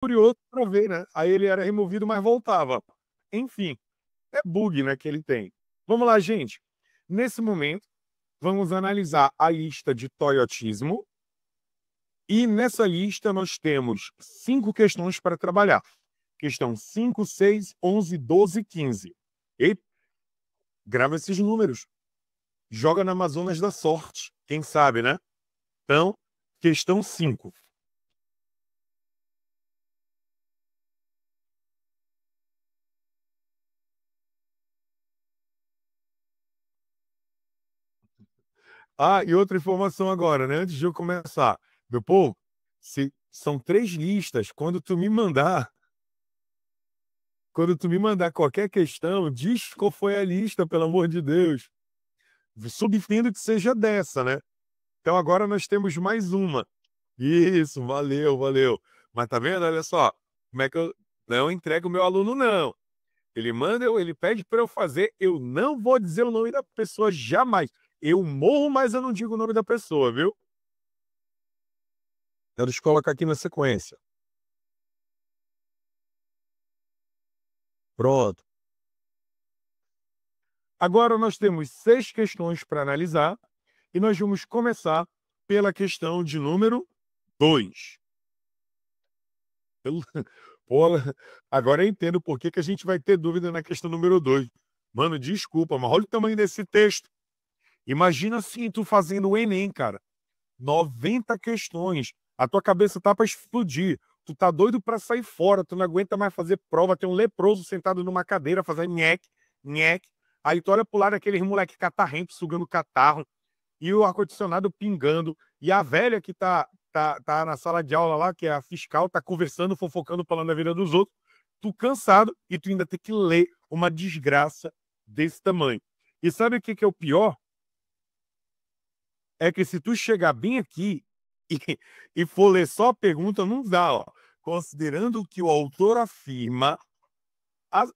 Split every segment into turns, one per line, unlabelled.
curioso para ver, né? Aí ele era removido, mas voltava. Enfim, é bug, né, que ele tem. Vamos lá, gente. Nesse momento, vamos analisar a lista de toyotismo. E nessa lista nós temos 5 questões para trabalhar. Questão 5, 6, 11, 12 e 15. E grava esses números. Joga na Amazonas da sorte. Quem sabe, né? Então, questão 5. Ah, e outra informação agora, né? Antes de eu começar. Meu povo, se são 3 listas. Quando tu me mandar qualquer questão, diz qual foi a lista, pelo amor de Deus. Subentendo que seja dessa, né? Então agora nós temos mais uma. Isso, valeu, valeu. Mas tá vendo? Olha só, como é que eu não entrego o meu aluno, não. Ele manda, ele pede para eu fazer, eu não vou dizer o nome da pessoa jamais. Eu morro, mas eu não digo o nome da pessoa, viu? Então, deixa eu colocar aqui na sequência. Pronto. Agora nós temos 6 questões para analisar e nós vamos começar pela questão de número 2. Pelo- Pô, agora eu entendo por que que a gente vai ter dúvida na questão número 2. Mano, desculpa, mas olha o tamanho desse texto. Imagina assim, tu fazendo o Enem, cara. 90 questões. A tua cabeça tá para explodir. Tu tá doido para sair fora, tu não aguenta mais fazer prova, tem um leproso sentado numa cadeira fazendo nheque, nheque. Aí tu olha pro lado aqueles moleque catarrento sugando catarro e o ar-condicionado pingando e a velha que tá na sala de aula lá, que é a fiscal, tá conversando, fofocando, falando da vida dos outros. Tu cansado e tu ainda tem que ler uma desgraça desse tamanho. E sabe o que que é o pior? É que se tu chegar bem aqui e, e for ler só a pergunta, não dá, ó. Considerando que o autor afirma,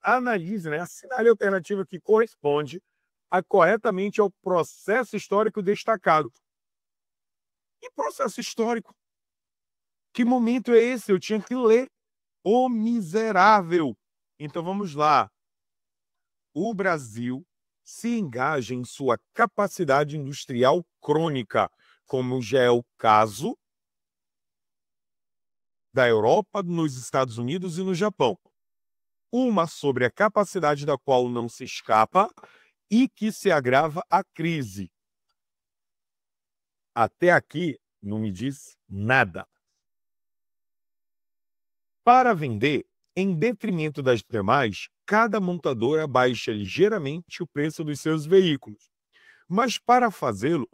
analise, né, assinale a alternativa que corresponde corretamente ao processo histórico destacado. Que processo histórico? Que momento é esse? Eu tinha que ler. O miserável. Então vamos lá. O Brasil se engaja em sua capacidade industrial crônica, como já é o caso da Europa, nos Estados Unidos e no Japão. Uma sobre a capacidade da qual não se escapa e que se agrava a crise. Até aqui não me diz nada. Para vender, em detrimento das demais, cada montadora baixa ligeiramente o preço dos seus veículos. Mas para fazê-lo,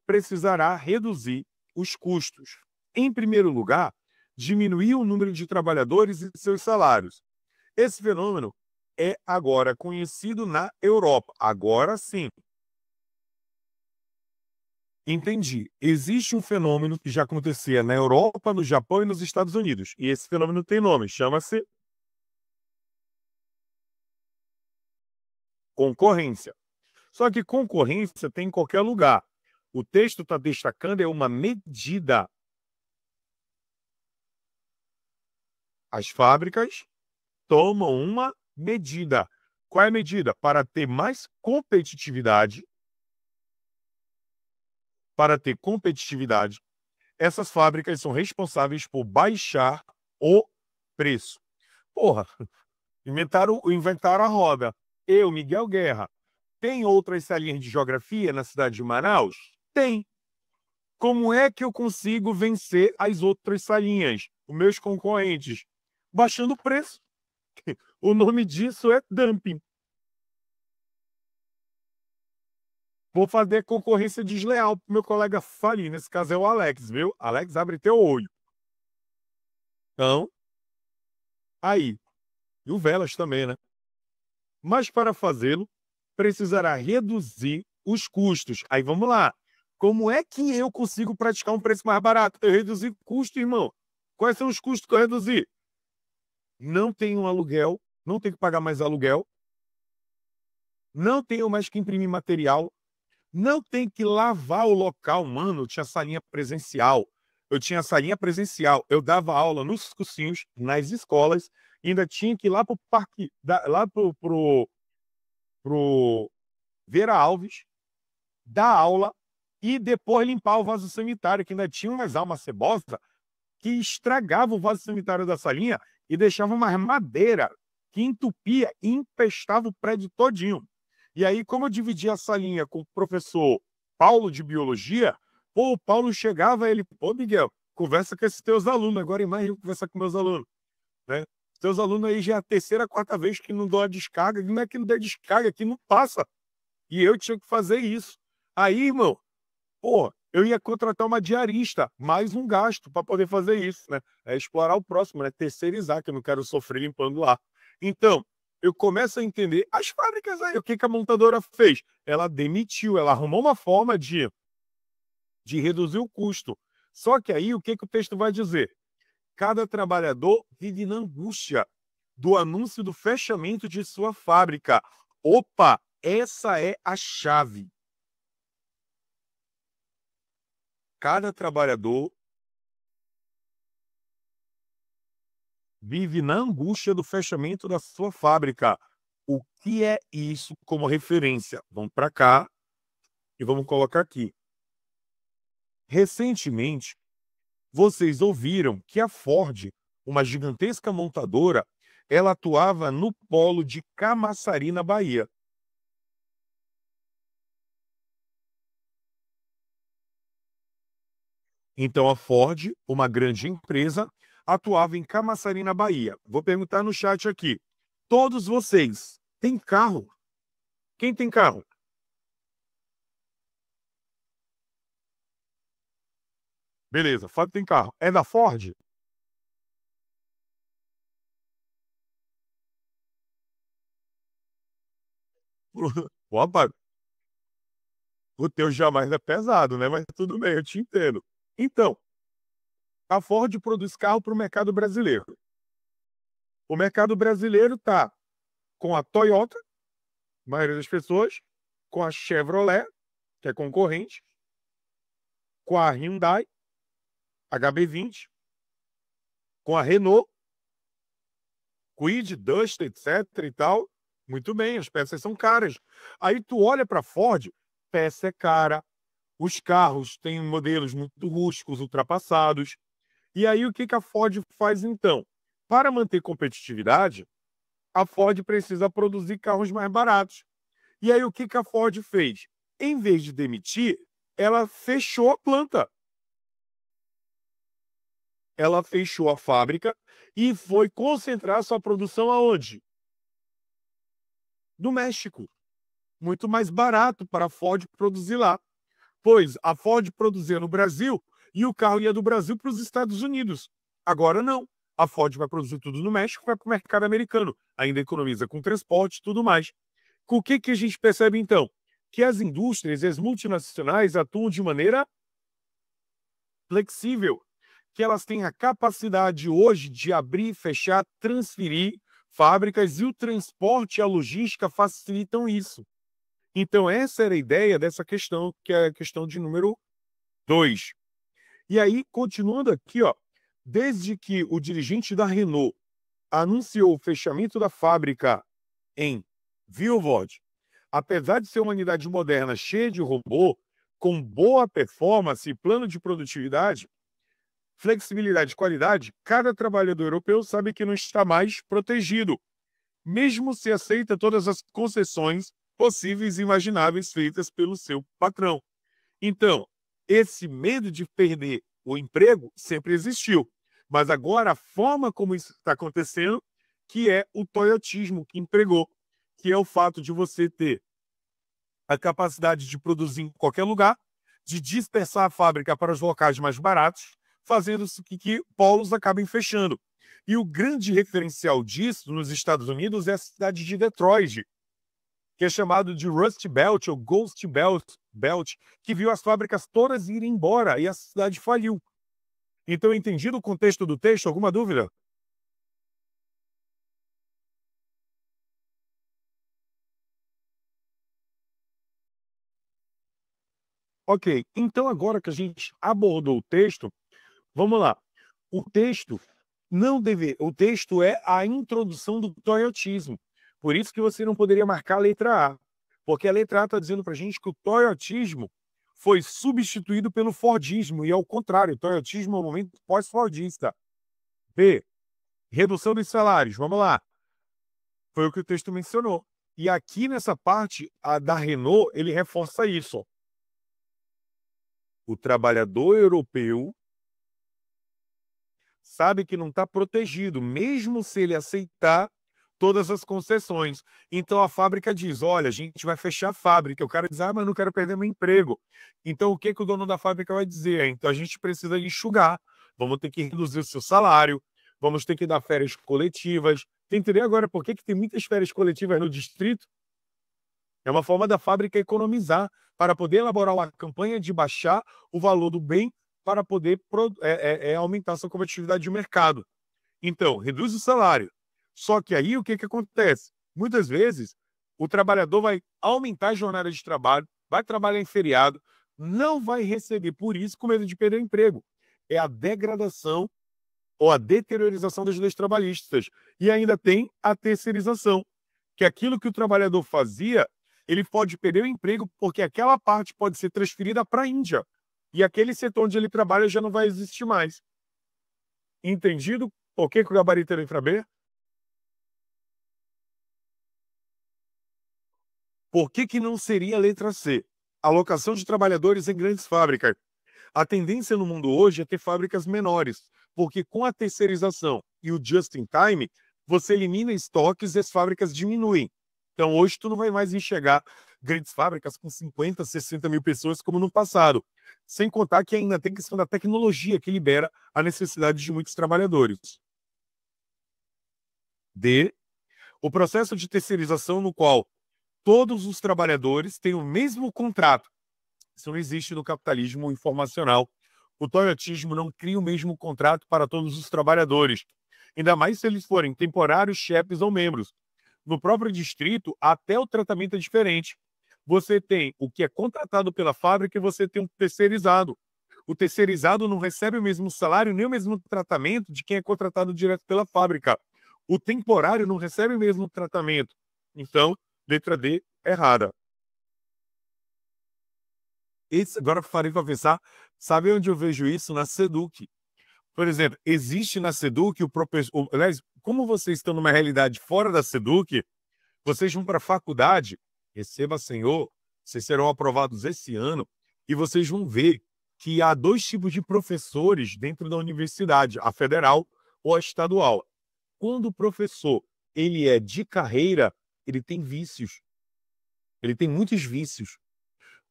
precisará reduzir os custos. Em primeiro lugar, diminuir o número de trabalhadores e seus salários. Esse fenômeno é agora conhecido na Europa. Agora sim. Entendi. Existe um fenômeno que já acontecia na Europa, no Japão e nos Estados Unidos. E esse fenômeno tem nome, chama-se concorrência. Só que concorrência tem em qualquer lugar. O texto está destacando é uma medida. As fábricas tomam uma medida. Qual é a medida? Para ter mais competitividade, essas fábricas são responsáveis por baixar o preço. Porra, inventaram a roda. Eu, Miguel Guerra. Tem outras salinhas de geografia na cidade de Manaus? Tem. Como é que eu consigo vencer as outras salinhas, os meus concorrentes? Baixando o preço. O nome disso é dumping. Vou fazer concorrência desleal pro meu colega falir. Nesse caso é o Alex, viu? Alex, abre teu olho. Então, aí. E o Velas também, né? Mas para fazê-lo, precisará reduzir os custos. Aí vamos lá. Como é que eu consigo praticar um preço mais barato? Eu reduzi custo, irmão. Quais são os custos que eu reduzi? Não tenho um aluguel, não tenho que pagar mais aluguel, não tenho mais que imprimir material, não tenho que lavar o local, mano. Tinha salinha presencial. eu tinha salinha presencial, eu dava aula nos cursinhos, nas escolas, ainda tinha que ir lá para o parque, lá pro Vera Alves, dar aula e depois limpar o vaso sanitário, que ainda tinha umas almas cebosas que estragava o vaso sanitário da salinha e deixava uma madeira que entupia e empestava o prédio todinho. E aí, como eu dividia a salinha com o professor Paulo de biologia, pô, o Paulo chegava, ele, pô, Miguel, conversa com esses teus alunos, agora imagina eu conversar com meus alunos, né? Teus alunos aí já é a terceira, quarta vez que não dão a descarga, como é que não dá descarga, que não passa? E eu tinha que fazer isso. Aí, irmão, pô, eu ia contratar uma diarista, mais um gasto para poder fazer isso, né? É explorar o próximo, né? Terceirizar, que eu não quero sofrer limpando lá. Então, eu começo a entender as fábricas aí. O que que a montadora fez? Ela demitiu, ela arrumou uma forma de reduzir o custo. Só que aí, o que que o texto vai dizer? Cada trabalhador vive na angústia do anúncio do fechamento de sua fábrica. Opa, essa é a chave. Cada trabalhador vive na angústia do fechamento da sua fábrica. O que é isso como referência? Vamos para cá e vamos colocar aqui. Recentemente, vocês ouviram que a Ford, uma gigantesca montadora, ela atuava no polo de Camaçari, na Bahia. Então, a Ford, uma grande empresa, atuava em Camaçari, na Bahia. Vou perguntar no chat aqui. Todos vocês têm carro? Quem tem carro? Beleza, Fábio tem carro. É da Ford? Opa, o teu jamais é pesado, né? Mas tudo bem, eu te entendo. Então, a Ford produz carro para o mercado brasileiro. O mercado brasileiro está com a Toyota, a maioria das pessoas, com a Chevrolet, que é concorrente, com a Hyundai, HB20, com a Renault, Kwid, Duster, etc e tal. Muito bem, as peças são caras. Aí tu olha para a Ford, peça é cara, os carros têm modelos muito rústicos, ultrapassados. E aí o que que a Ford faz então? Para manter competitividade, a Ford precisa produzir carros mais baratos. E aí o que que a Ford fez? Em vez de demitir, ela fechou a planta. Ela fechou a fábrica e foi concentrar sua produção aonde? No México. Muito mais barato para a Ford produzir lá. Pois a Ford produzia no Brasil e o carro ia do Brasil para os Estados Unidos. Agora não. A Ford vai produzir tudo no México, vai para o mercado americano. Ainda economiza com transporte e tudo mais. Com o que, que a gente percebe então? Que as indústrias e as multinacionais atuam de maneira flexível, que elas têm a capacidade hoje de abrir, fechar, transferir fábricas e o transporte e a logística facilitam isso. Então, essa era a ideia dessa questão, que é a questão de número 2. E aí, continuando aqui, ó, desde que o dirigente da Renault anunciou o fechamento da fábrica em Vilvoorde, apesar de ser uma unidade moderna cheia de robô, com boa performance e plano de produtividade, flexibilidade e qualidade, cada trabalhador europeu sabe que não está mais protegido, mesmo se aceita todas as concessões possíveis e imagináveis feitas pelo seu patrão. Então, esse medo de perder o emprego sempre existiu, mas agora a forma como isso está acontecendo, que é o toyotismo que empregou, que é o fato de você ter a capacidade de produzir em qualquer lugar, de dispersar a fábrica para os locais mais baratos, fazendo com que polos acabem fechando. E o grande referencial disso nos Estados Unidos é a cidade de Detroit, que é chamado de Rust Belt ou Ghost Belt, que viu as fábricas todas irem embora e a cidade faliu. Então, entendido o contexto do texto, alguma dúvida? Ok, então agora que a gente abordou o texto, Vamos lá. O texto o texto é a introdução do toyotismo. Por isso que você não poderia marcar a letra A. Porque a letra A está dizendo para a gente que o toyotismo foi substituído pelo fordismo, e ao contrário, o toyotismo é um momento pós-fordista. B. Redução dos salários. Vamos lá. Foi o que o texto mencionou. E aqui nessa parte, a da Renault, ele reforça isso. Ó. O trabalhador europeu sabe que não está protegido, mesmo se ele aceitar todas as concessões. Então a fábrica diz: olha, a gente vai fechar a fábrica. O cara diz: ah, mas não quero perder meu emprego. Então o que, que o dono da fábrica vai dizer? Então a gente precisa enxugar, vamos ter que reduzir o seu salário, vamos ter que dar férias coletivas. Entendeu agora por que, que tem muitas férias coletivas no distrito? É uma forma da fábrica economizar para poder elaborar uma campanha de baixar o valor do bem para poder aumentar sua competitividade de mercado. Então, reduz o salário. Só que aí o que, que acontece? Muitas vezes o trabalhador vai aumentar a jornada de trabalho, vai trabalhar em feriado, não vai receber por isso com medo de perder o emprego. É a degradação ou a deteriorização das leis trabalhistas. E ainda tem a terceirização, que é aquilo que o trabalhador fazia, ele pode perder o emprego porque aquela parte pode ser transferida para a Índia. E aquele setor onde ele trabalha já não vai existir mais. Entendido por que, que o gabarito é letra B? Por que, que não seria a letra C? Alocação de trabalhadores em grandes fábricas. A tendência no mundo hoje é ter fábricas menores, porque com a terceirização e o just-in-time, você elimina estoques e as fábricas diminuem. Então, hoje, tu não vai mais enxergar grandes fábricas com 50, 60 mil pessoas como no passado. Sem contar que ainda tem questão da tecnologia que libera a necessidade de muitos trabalhadores. D. O processo de terceirização no qual todos os trabalhadores têm o mesmo contrato. Isso não existe no capitalismo informacional. O toyotismo não cria o mesmo contrato para todos os trabalhadores, ainda mais se eles forem temporários, chefes ou membros. No próprio distrito, até o tratamento é diferente. Você tem o que é contratado pela fábrica e você tem um terceirizado. O terceirizado não recebe o mesmo salário nem o mesmo tratamento de quem é contratado direto pela fábrica. O temporário não recebe o mesmo tratamento. Então, letra D, errada. Agora parei para pensar, sabe onde eu vejo isso? Na Seduc. Por exemplo, existe na Seduc o professor. Aliás, como vocês estão numa realidade fora da Seduc, vocês vão para a faculdade, receba, senhor, vocês serão aprovados esse ano, e vocês vão ver que há dois tipos de professores dentro da universidade, a federal ou a estadual. Quando o professor ele é de carreira, ele tem vícios. Ele tem muitos vícios.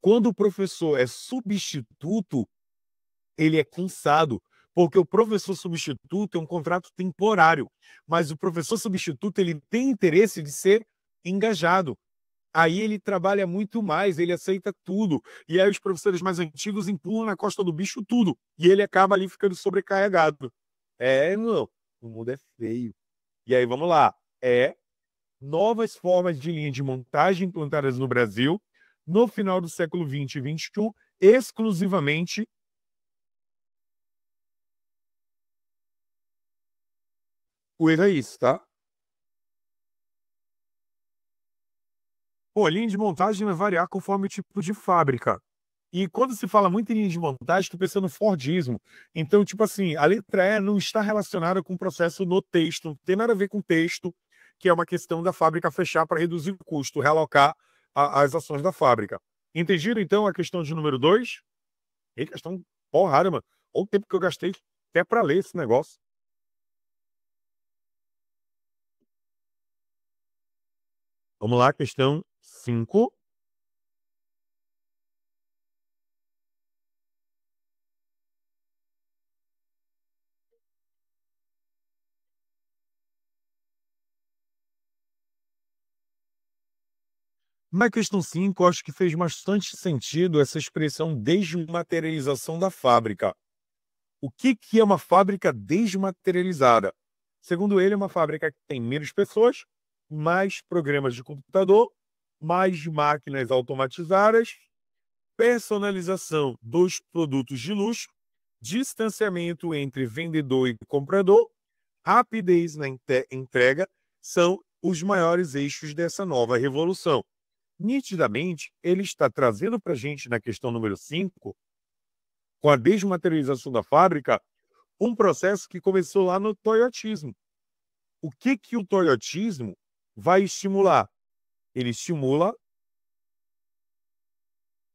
Quando o professor é substituto, ele é cansado, porque o professor substituto é um contrato temporário, mas o professor substituto ele tem interesse de ser engajado. Aí ele trabalha muito mais, ele aceita tudo. E aí os professores mais antigos empurram na costa do bicho tudo. E ele acaba ali ficando sobrecarregado. Não, o mundo é feio. E aí, vamos lá. Novas formas de linha de montagem implantadas no Brasil no final do século XX e XXI, exclusivamente o erro é isso, tá? Pô, a linha de montagem vai variar conforme o tipo de fábrica. E quando se fala muito em linha de montagem, tu pensa no Fordismo. Então, tipo assim, a letra E não está relacionada com o processo no texto, não tem nada a ver com o texto, que é uma questão da fábrica fechar para reduzir o custo, realocar as ações da fábrica. Entendido, então, a questão de número 2? É questão porrada, mano. Olha o tempo que eu gastei até para ler esse negócio. Vamos lá, questão 5. Na questão 5, eu acho que fez bastante sentido essa expressão desmaterialização da fábrica. O que, que é uma fábrica desmaterializada? Segundo ele, é uma fábrica que tem menos pessoas, mais programas de computador, mais máquinas automatizadas, personalização dos produtos de luxo, distanciamento entre vendedor e comprador, rapidez na entrega são os maiores eixos dessa nova revolução. Nitidamente, ele está trazendo para a gente, na questão número 5, com a desmaterialização da fábrica, um processo que começou lá no toyotismo. O que o toyotismo vai estimular? Ele estimula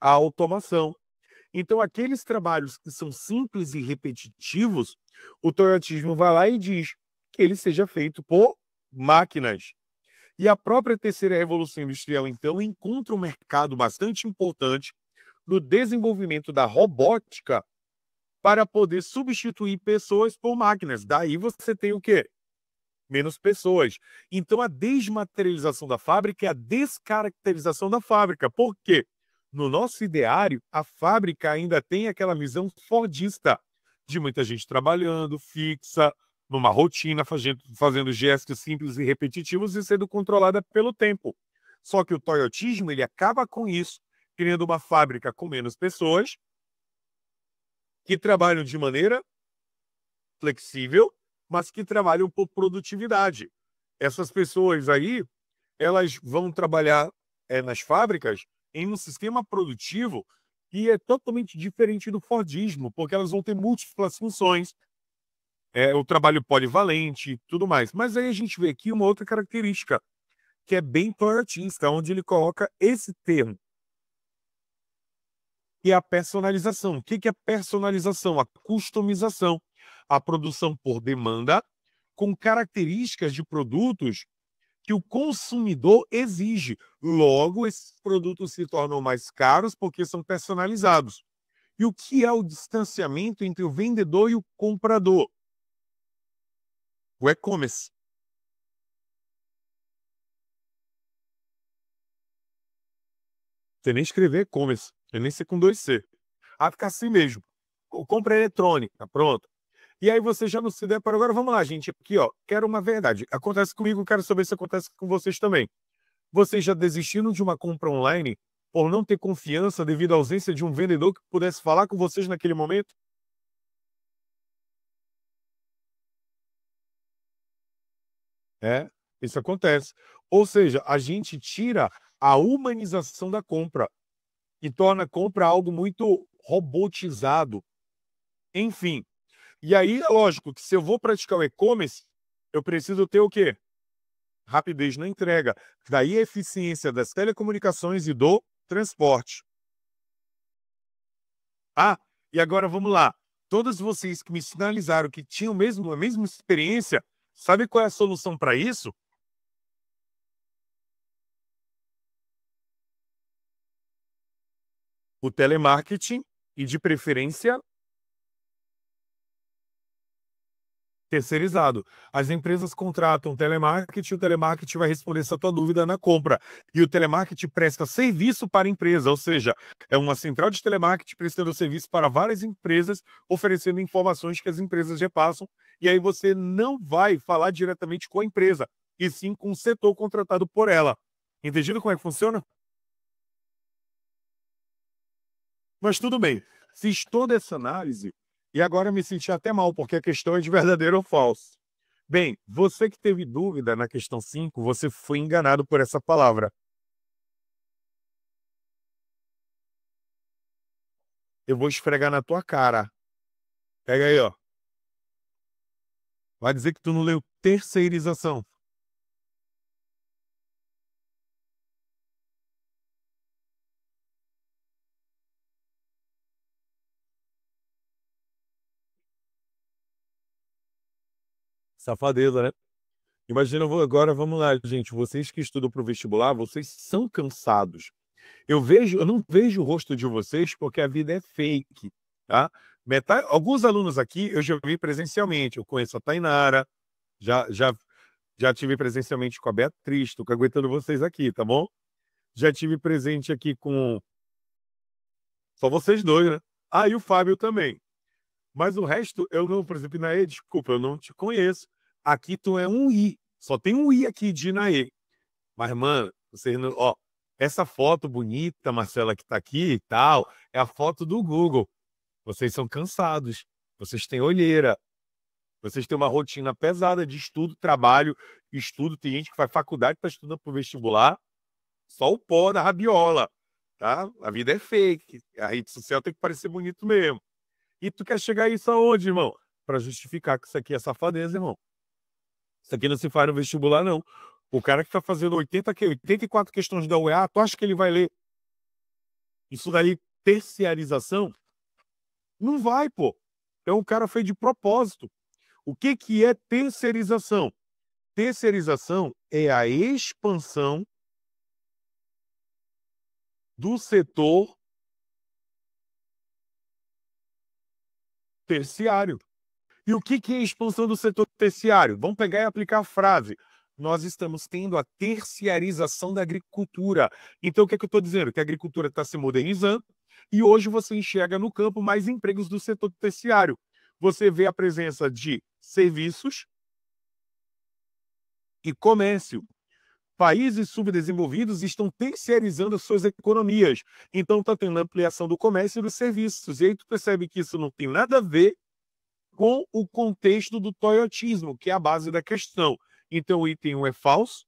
a automação. Então, aqueles trabalhos que são simples e repetitivos, o toyotismo vai lá e diz que ele seja feito por máquinas. E a própria terceira revolução industrial, então, encontra um mercado bastante importante no desenvolvimento da robótica para poder substituir pessoas por máquinas. Daí você tem o quê? Menos pessoas. Então, a desmaterialização da fábrica é a descaracterização da fábrica. Por quê? No nosso ideário, a fábrica ainda tem aquela visão fordista, de muita gente trabalhando, fixa, numa rotina, fazendo gestos simples e repetitivos e sendo controlada pelo tempo. Só que o toyotismo, ele acaba com isso, criando uma fábrica com menos pessoas, que trabalham de maneira flexível, mas que trabalham por produtividade. Essas pessoas aí, elas vão trabalhar nas fábricas em um sistema produtivo que é totalmente diferente do Fordismo, porque elas vão ter múltiplas funções, o trabalho polivalente e tudo mais. Mas aí a gente vê aqui uma outra característica, que é bem toyotista, onde ele coloca esse termo, que é a personalização. O que é personalização? A customização. A produção por demanda, com características de produtos que o consumidor exige. Logo, esses produtos se tornam mais caros porque são personalizados. E o que é o distanciamento entre o vendedor e o comprador? O e-commerce. Você nem escrever e-commerce, eu nem sei com 2C. Fica assim mesmo. Compra eletrônica, pronto. E aí você já não se deparou. Agora vamos lá, gente. Aqui, ó. Quero uma verdade. Acontece comigo, quero saber se acontece com vocês também. Vocês já desistiram de uma compra online por não ter confiança devido à ausência de um vendedor que pudesse falar com vocês naquele momento? É, isso acontece. Ou seja, a gente tira a humanização da compra e torna a compra algo muito robotizado. Enfim. E aí, é lógico que se eu vou praticar o e-commerce, eu preciso ter o quê? Rapidez na entrega. Daí a eficiência das telecomunicações e do transporte. E agora vamos lá. Todos vocês que me sinalizaram que tinham a mesma experiência, sabe qual é a solução para isso? O telemarketing e, de preferência, terceirizado. As empresas contratam telemarketing, o telemarketing vai responder essa tua dúvida na compra. E o telemarketing presta serviço para a empresa, ou seja, é uma central de telemarketing prestando serviço para várias empresas, oferecendo informações que as empresas repassam, e aí você não vai falar diretamente com a empresa, e sim com o setor contratado por ela. Entendido como é que funciona? Mas tudo bem. Fiz toda essa análise e agora me senti até mal, porque a questão é de verdadeiro ou falso. Bem, você que teve dúvida na questão 5, você foi enganado por essa palavra. Eu vou esfregar na tua cara. Pega aí, ó. Vai dizer que tu não leu terceirização. Safadeza, né? Imagina, agora vamos lá, gente. Vocês que estudam para o vestibular, vocês são cansados. Eu não vejo o rosto de vocês porque a vida é fake, tá? Alguns alunos aqui eu já vi presencialmente. Eu conheço a Tainara, já, já, já tive presencialmente com a Beatriz, estou aguentando vocês aqui, tá bom? Já tive presente aqui com só vocês dois, né? E o Fábio também. Mas o resto, eu não, por exemplo, Inaê, desculpa, eu não te conheço. Aqui tu é um I, só tem um I aqui de Inaê. Mas, mano, vocês não, ó, essa foto bonita, Marcela, que tá aqui e tal, é a foto do Google. Vocês são cansados. vocês têm olheira, vocês têm uma rotina pesada de estudo, trabalho, estudo. Tem gente que faz faculdade para estudar para o vestibular, só o pó da rabiola, tá? A vida é fake, a rede social tem que parecer bonito mesmo. E tu quer chegar a isso aonde, irmão? Para justificar que isso aqui é safadeza, irmão. Isso aqui não se faz no vestibular, não. O cara que está fazendo 84 questões da UEA, tu acha que ele vai ler? Isso daí, terciarização? Não vai, pô. Então o cara fez de propósito. O que que é terceirização? Terceirização é a expansão do setor terciário. E o que que é a expansão do setor terciário? Vamos pegar e aplicar a frase. Nós estamos tendo a terciarização da agricultura. Então, o que é que eu estou dizendo? Que a agricultura está se modernizando e hoje você enxerga no campo mais empregos do setor terciário. Você vê a presença de serviços e comércio. Países subdesenvolvidos estão terceirizando as suas economias. Então, está tendo ampliação do comércio e dos serviços. E aí tu percebe que isso não tem nada a ver com o contexto do toyotismo, que é a base da questão. Então, o item 1 é falso.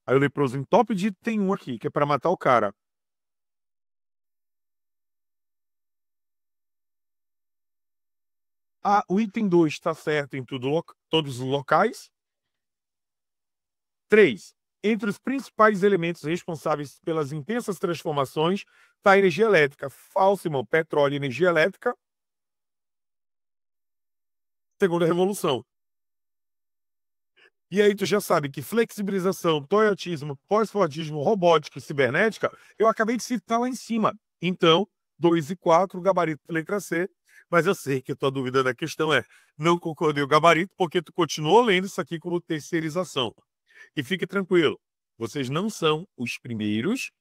Aí o leproso em top de item 1 aqui, que é para matar o cara. Ah, o item 2 está certo em todos os locais. 3. Entre os principais elementos responsáveis pelas intensas transformações está a energia elétrica. Falso, irmão. Petróleo e energia elétrica. Segunda revolução. E aí tu já sabe que flexibilização, toyotismo, pós-fordismo, robótica e cibernética, eu acabei de citar lá em cima. Então, 2 e 4, gabarito letra C. Mas eu sei que a tua dúvida da questão é, não concordei o gabarito porque tu continuou lendo isso aqui como terceirização. E fique tranquilo, vocês não são os primeiros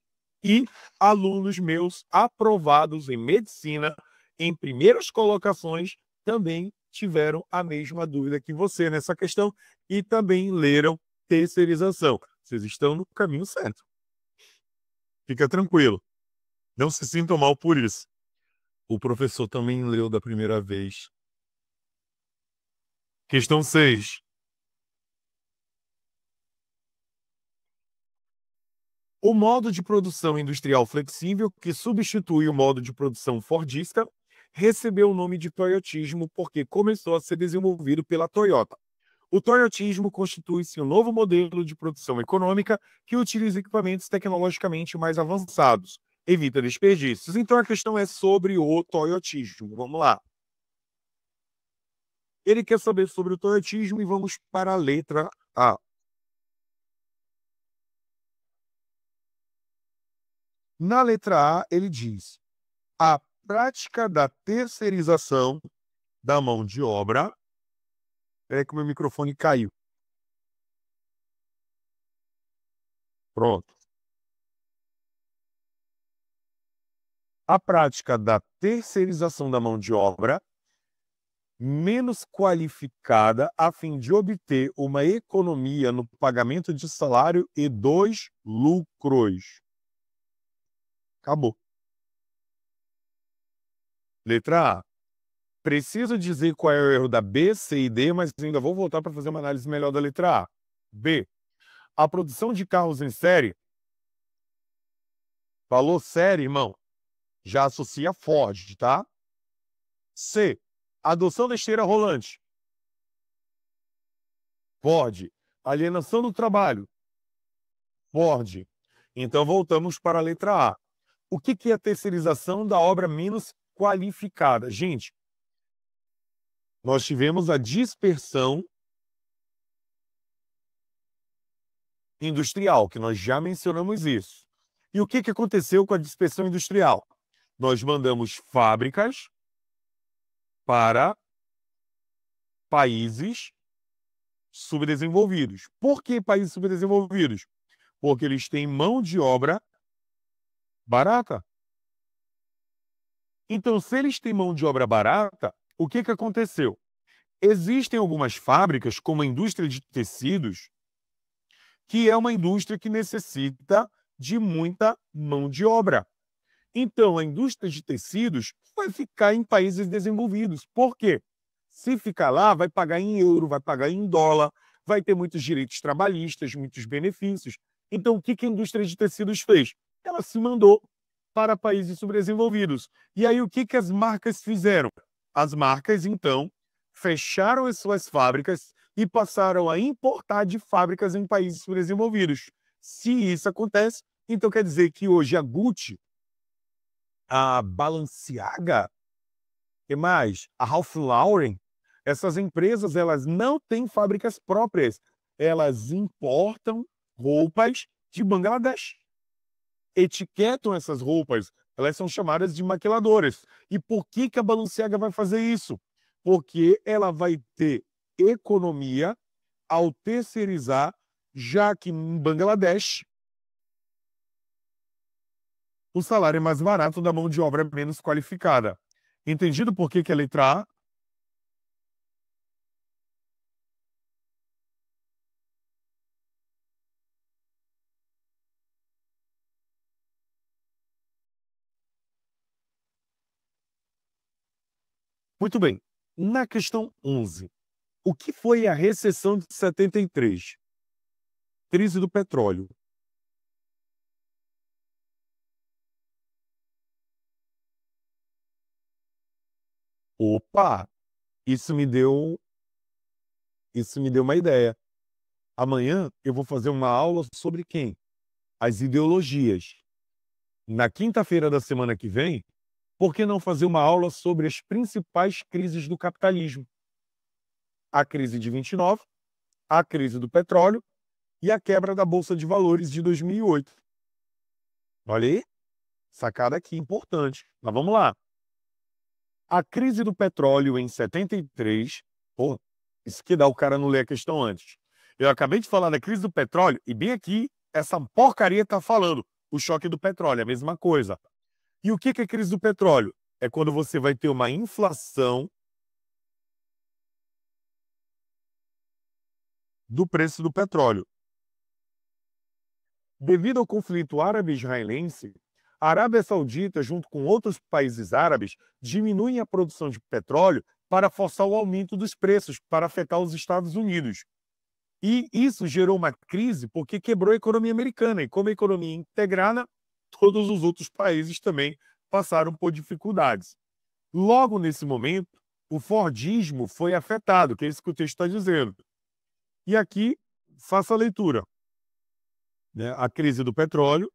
e alunos meus aprovados em medicina em primeiras colocações também tiveram a mesma dúvida que você nessa questão e também leram terceirização. Vocês estão no caminho certo. Fica tranquilo. Não se sintam mal por isso. O professor também leu da primeira vez. Questão 6. O modo de produção industrial flexível, que substitui o modo de produção fordista, recebeu o nome de toyotismo porque começou a ser desenvolvido pela Toyota. O toyotismo constitui-se um novo modelo de produção econômica que utiliza equipamentos tecnologicamente mais avançados, evita desperdícios. Então a questão é sobre o toyotismo. Vamos lá. Ele quer saber sobre o toyotismo e vamos para a letra A. Na letra A, ele diz: a prática da terceirização da mão de obra. É que o meu microfone caiu. Pronto. A prática da terceirização da mão de obra menos qualificada a fim de obter uma economia no pagamento de salário e dos lucros. Acabou. Letra A. Preciso dizer qual é o erro da B, C e D, mas ainda vou voltar para fazer uma análise melhor da letra A. B. A produção de carros em série. Falou série, irmão? Já associa Ford, tá? C. Adoção da esteira rolante. Ford. Alienação do trabalho. Ford. Então voltamos para a letra A. O que é a terceirização da obra menos qualificada? Gente, nós tivemos a dispersão industrial, que nós já mencionamos isso. E o que aconteceu com a dispersão industrial? Nós mandamos fábricas para países subdesenvolvidos. Por que países subdesenvolvidos? Porque eles têm mão de obra barata. Então, se eles têm mão de obra barata, o que aconteceu? Existem algumas fábricas, como a indústria de tecidos, que é uma indústria que necessita de muita mão de obra. Então, a indústria de tecidos vai ficar em países desenvolvidos. Por quê? Se ficar lá, vai pagar em euro, vai pagar em dólar, vai ter muitos direitos trabalhistas, muitos benefícios. Então, o que a indústria de tecidos fez? Ela se mandou para países subdesenvolvidos. E aí, o que as marcas fizeram? As marcas, então, fecharam as suas fábricas e passaram a importar de fábricas em países subdesenvolvidos. Se isso acontece, então quer dizer que hoje a Gucci, a Balenciaga, e mais, a Ralph Lauren, essas empresas elas não têm fábricas próprias. Elas importam roupas de Bangladesh. Etiquetam essas roupas, elas são chamadas de maquiladoras. E por que a Balenciaga vai fazer isso? Porque ela vai ter economia ao terceirizar, já que em Bangladesh o salário é mais barato da mão de obra menos qualificada. Entendido por que a letra A? Muito bem. Na questão 11, o que foi a recessão de 73? Crise do petróleo. Opa, isso me deu uma ideia. Amanhã eu vou fazer uma aula sobre quem? As ideologias. Na quinta-feira da semana que vem, por que não fazer uma aula sobre as principais crises do capitalismo? A crise de 29, a crise do petróleo e a quebra da Bolsa de Valores de 2008. Olha aí, sacada aqui, importante. Mas vamos lá. A crise do petróleo em 73, pô, isso que dá o cara não ler a questão antes. Eu acabei de falar da crise do petróleo e bem aqui essa porcaria está falando. O choque do petróleo, é a mesma coisa. E o que é a crise do petróleo? É quando você vai ter uma inflação do preço do petróleo. Devido ao conflito árabe-israelense, a Arábia Saudita, junto com outros países árabes, diminuem a produção de petróleo para forçar o aumento dos preços, para afetar os Estados Unidos. E isso gerou uma crise porque quebrou a economia americana. E como a economia é integrada, todos os outros países também passaram por dificuldades. Logo nesse momento, o Fordismo foi afetado, que é isso que o texto está dizendo. E aqui, faça a leitura. A crise do petróleo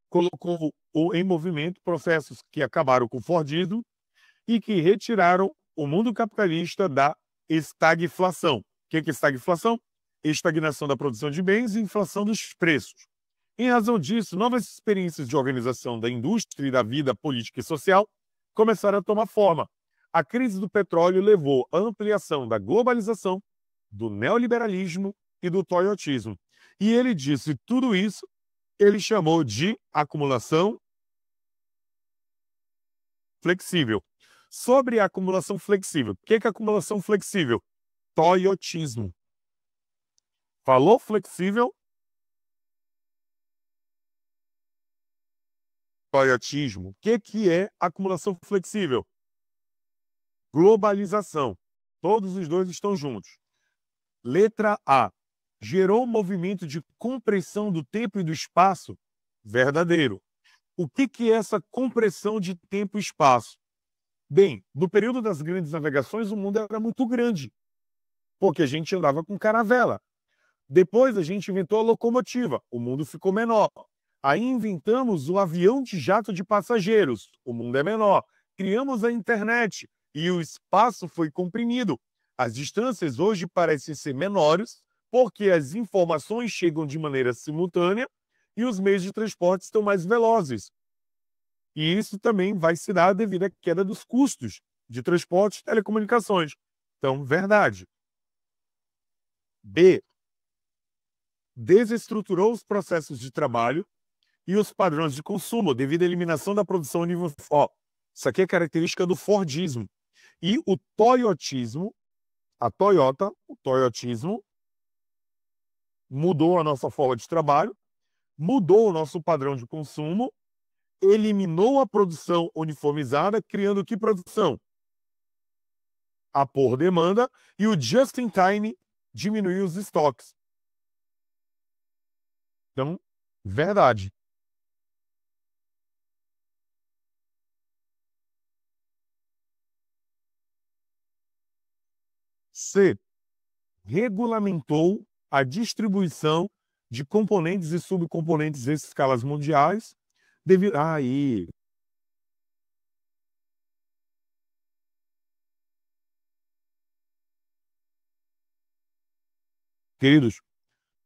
colocou em movimento processos que acabaram com o Fordismo e que retiraram o mundo capitalista da estagflação. O que é estagflação? Estagnação da produção de bens e inflação dos preços. Em razão disso, novas experiências de organização da indústria e da vida política e social começaram a tomar forma. A crise do petróleo levou à ampliação da globalização, do neoliberalismo e do toyotismo. E ele disse tudo isso, ele chamou de acumulação flexível. Sobre a acumulação flexível, o que é acumulação flexível? Toyotismo. Falou flexível? Toyotismo. O que é acumulação flexível? Globalização. Todos os dois estão juntos. Letra A. Gerou um movimento de compressão do tempo e do espaço? Verdadeiro. O que é essa compressão de tempo e espaço? Bem, no período das grandes navegações, o mundo era muito grande, porque a gente andava com caravela. Depois a gente inventou a locomotiva, o mundo ficou menor. Aí inventamos o avião de jato de passageiros, o mundo é menor. Criamos a internet e o espaço foi comprimido. As distâncias hoje parecem ser menores, porque as informações chegam de maneira simultânea e os meios de transporte estão mais velozes. E isso também vai se dar devido à queda dos custos de transporte e telecomunicações. Então, verdade. B. Desestruturou os processos de trabalho e os padrões de consumo devido à eliminação da produção a nível... Isso aqui é característica do Fordismo. E o toyotismo, a Toyota, o toyotismo, mudou a nossa forma de trabalho, mudou o nosso padrão de consumo eliminou a produção uniformizada, criando que produção? A por demanda, e o just-in-time diminuiu os estoques. Então, verdade. C. Regulamentou a distribuição de componentes e subcomponentes em escalas mundiais devido... Aí, queridos,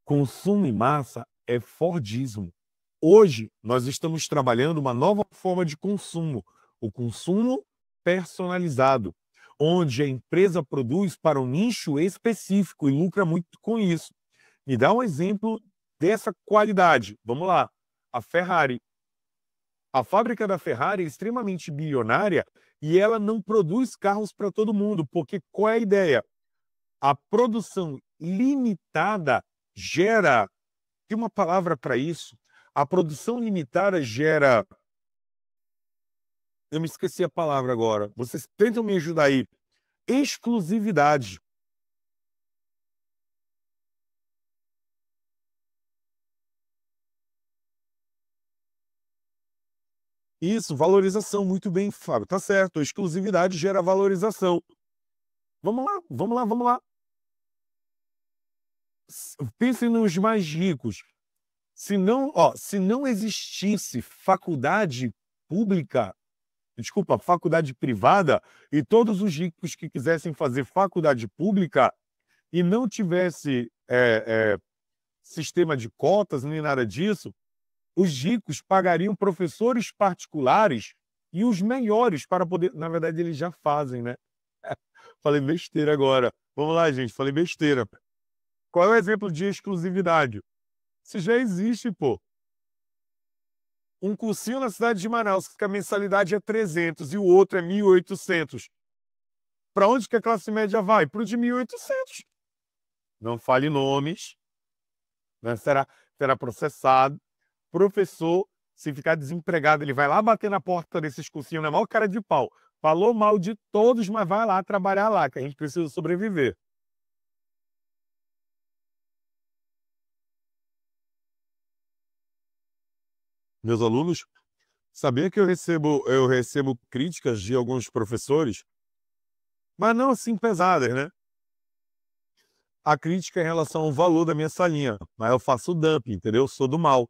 consumo em massa é Fordismo. Hoje, nós estamos trabalhando uma nova forma de consumo, o consumo personalizado, onde a empresa produz para um nicho específico e lucra muito com isso. Me dá um exemplo dessa qualidade. Vamos lá. A Ferrari. A fábrica da Ferrari é extremamente bilionária e ela não produz carros para todo mundo, porque qual é a ideia? A produção limitada gera... Tem uma palavra para isso. A produção limitada gera... Eu me esqueci a palavra agora. Vocês tentam me ajudar aí. Exclusividade. Isso, valorização. Muito bem, Fábio. Tá certo. Exclusividade gera valorização. Vamos lá, vamos lá, vamos lá. Pensem nos mais ricos. Se não existisse faculdade pública, desculpa, faculdade privada, e todos os ricos que quisessem fazer faculdade pública e não tivesse sistema de cotas nem nada disso, os ricos pagariam professores particulares e os melhores para poder... Na verdade, eles já fazem, né? Falei besteira agora. Vamos lá, gente, falei besteira. Qual é o exemplo de exclusividade? Isso já existe, pô. Um cursinho na cidade de Manaus, que a mensalidade é 300 e o outro é 1.800. Para onde que a classe média vai? Para o de 1.800. Não fale nomes, né? Será processado. Professor, se ficar desempregado, ele vai lá bater na porta desses cursinhos na maior cara de pau. Falou mal de todos, mas vai lá trabalhar lá, que a gente precisa sobreviver. Meus alunos, sabia que eu recebo críticas de alguns professores, mas não assim pesadas, né? A crítica é em relação ao valor da minha salinha, mas eu faço dumping, entendeu? Eu sou do mal.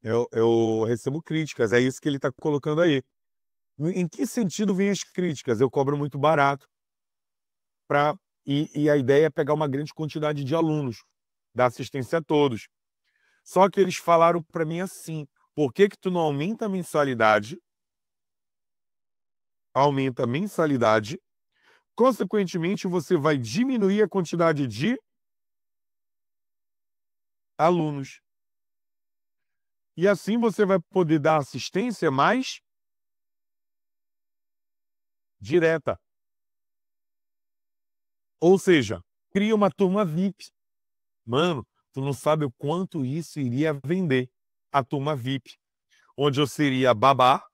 Eu recebo críticas, é isso que ele está colocando aí. Em que sentido vêm as críticas? Eu cobro muito barato pra, e a ideia é pegar uma grande quantidade de alunos, dar assistência a todos. Só que eles falaram para mim assim: por que que tu não aumenta a mensalidade? Aumenta a mensalidade, consequentemente você vai diminuir a quantidade de alunos. E assim você vai poder dar assistência mais direta. Ou seja, cria uma turma VIP. Mano, tu não sabe o quanto isso iria vender, a turma VIP. Onde eu seria babá,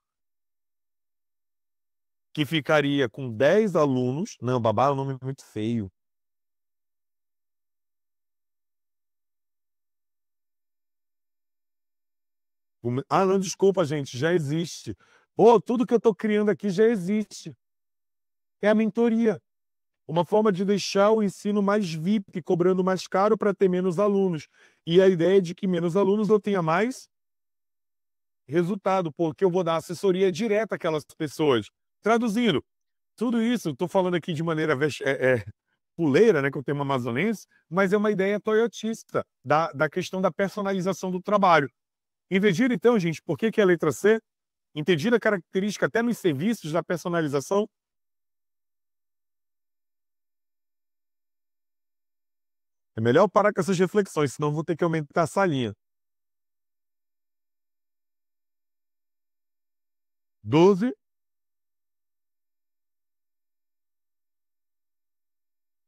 que ficaria com 10 alunos. Não, babá é um nome muito feio. Ah, não, desculpa, gente, já existe. Pô, tudo que eu estou criando aqui já existe. É a mentoria. Uma forma de deixar o ensino mais VIP, cobrando mais caro para ter menos alunos. E a ideia é de que menos alunos eu tenha mais resultado, porque eu vou dar assessoria direta àquelas pessoas. Traduzindo, tudo isso, estou falando aqui de maneira puleira, né, que é o termo amazonense, mas é uma ideia toyotista da questão da personalização do trabalho. Entendido, então, gente, por que que é a letra C? Entendido a característica até nos serviços da personalização? É melhor parar com essas reflexões, senão vou ter que aumentar a salinha. 12.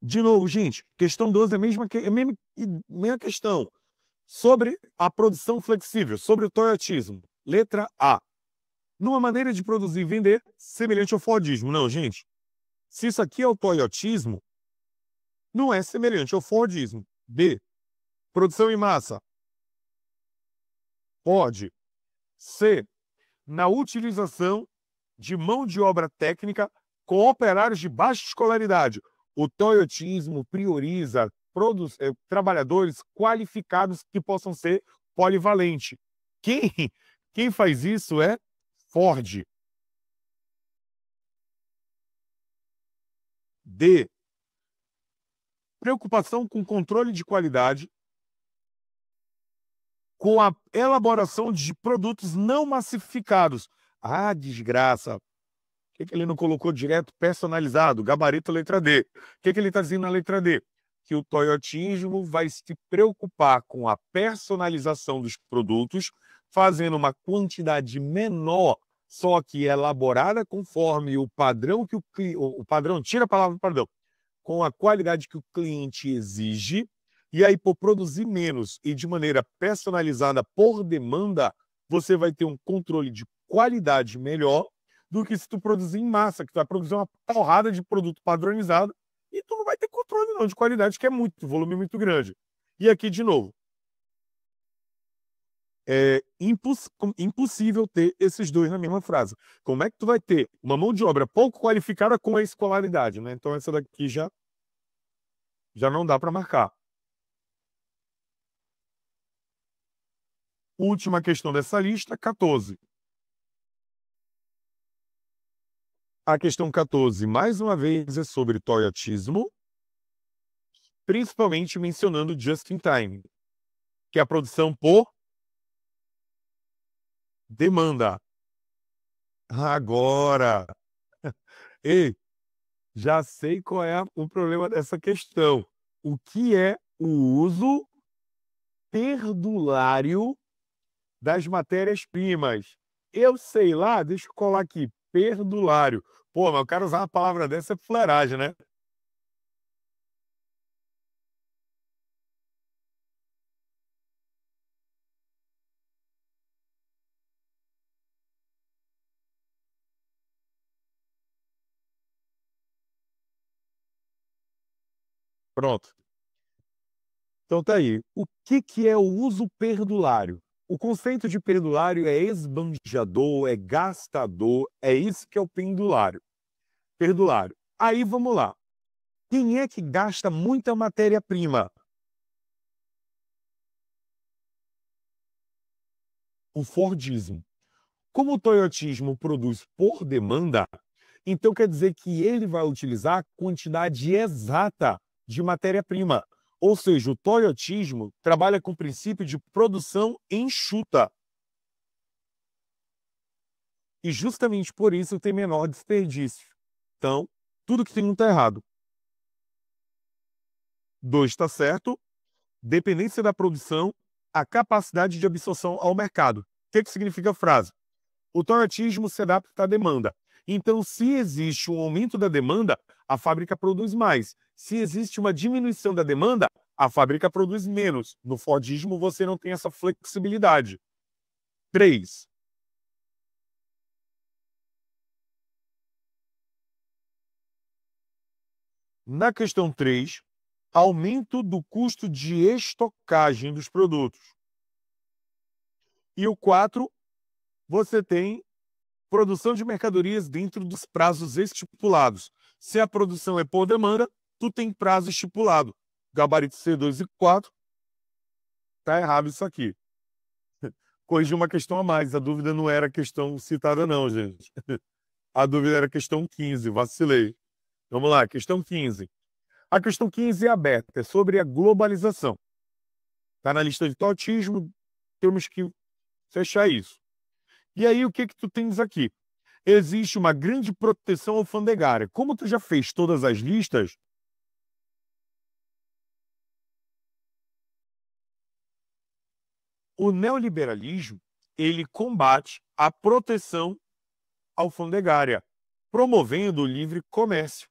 De novo, gente, questão 12 é a mesma questão. Sobre a produção flexível, sobre o toyotismo. Letra A. Numa maneira de produzir e vender semelhante ao Fordismo. Não, gente. Se isso aqui é o toyotismo, não é semelhante ao Fordismo. B. Produção em massa. Pode. C. Na utilização de mão de obra técnica com operários de baixa escolaridade. O toyotismo prioriza trabalhadores qualificados que possam ser polivalentes. Quem faz isso é Ford. D. Preocupação com controle de qualidade, com a elaboração de produtos não massificados. Ah, desgraça. Por que ele não colocou direto personalizado? Gabarito letra D. O que ele está dizendo na letra D? Que o toyotismo vai se preocupar com a personalização dos produtos, fazendo uma quantidade menor, só que elaborada conforme o padrão que o padrão, tira a palavra padrão, com a qualidade que o cliente exige, e aí por produzir menos e de maneira personalizada por demanda, você vai ter um controle de qualidade melhor do que se tu produzir em massa, que tu vai produzir uma porrada de produto padronizado e tu não vai ter controle não de qualidade, que é muito, volume muito grande. E aqui, de novo, é impossível ter esses dois na mesma frase. Como é que tu vai ter uma mão de obra pouco qualificada com a escolaridade, né? Então essa daqui já não dá para marcar. Última questão dessa lista, 14. A questão 14, mais uma vez, é sobre toyotismo, principalmente mencionando just in time, que é a produção por demanda. Agora, ei, já sei qual é o problema dessa questão. O que é o uso perdulário das matérias-primas? Eu sei lá, deixa eu colar aqui, perdulário. Pô, mas eu quero usar uma palavra dessa, é fuleiragem, né? Pronto. Então tá aí. O que é o uso perdulário? O conceito de perdulário é esbanjador, é gastador, é isso que é o pendulário. Perdulário. Aí vamos lá. Quem é que gasta muita matéria-prima? O Fordismo. Como o toyotismo produz por demanda, então quer dizer que ele vai utilizar a quantidade exata de matéria-prima. Ou seja, o toyotismo trabalha com o princípio de produção enxuta. E justamente por isso tem menor desperdício. Então, tudo que tem um está errado. 2 está certo. Dependência da produção, a capacidade de absorção ao mercado. O que significa a frase? O toyotismo se adapta à demanda. Então, se existe um aumento da demanda, a fábrica produz mais. Se existe uma diminuição da demanda, a fábrica produz menos. No Fordismo, você não tem essa flexibilidade. 3. Na questão 3, aumento do custo de estocagem dos produtos. E o 4, você tem produção de mercadorias dentro dos prazos estipulados. Se a produção é por demanda, tu tem prazo estipulado. Gabarito C2 e 4. Tá errado isso aqui. Corrigi uma questão a mais. A dúvida não era a questão citada não, gente. A dúvida era a questão 15. Vacilei. Vamos lá, questão 15. A questão 15 é aberta. É sobre a globalização. Está na lista de toyotismo. Temos que fechar isso. E aí, o que tu tens aqui? Existe uma grande proteção alfandegária. Como tu já fez todas as listas, o neoliberalismo ele combate a proteção alfandegária, promovendo o livre comércio.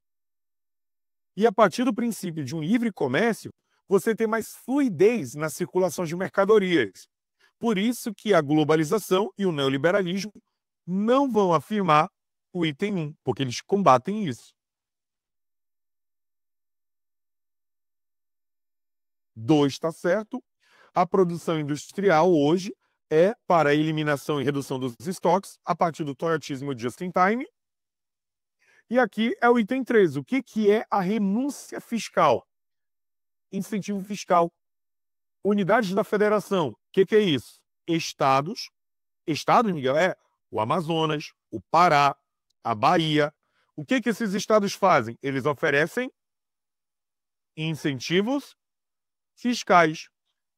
E a partir do princípio de um livre comércio, você tem mais fluidez na circulação de mercadorias. Por isso que a globalização e o neoliberalismo não vão afirmar o item 1, porque eles combatem isso. 2 está certo. A produção industrial hoje é para a eliminação e redução dos estoques a partir do toyotismo just in time. E aqui é o item 3. O que é a renúncia fiscal? Incentivo fiscal. Unidades da federação. O que é isso? Estados, Miguel, é o Amazonas, o Pará, a Bahia. O que esses estados fazem? Eles oferecem incentivos fiscais.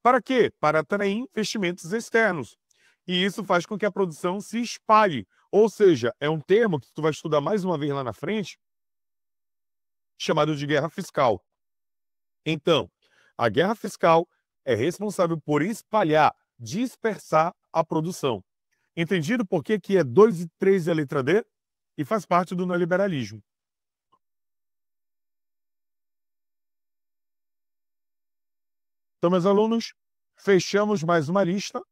Para quê? Para atrair investimentos externos. E isso faz com que a produção se espalhe. Ou seja, é um termo que tu vai estudar mais uma vez lá na frente, chamado de guerra fiscal. Então, a guerra fiscal é responsável por espalhar, dispersar a produção. Entendido por que é 2 e 3 a letra D? E faz parte do neoliberalismo. Então, meus alunos, fechamos mais uma lista.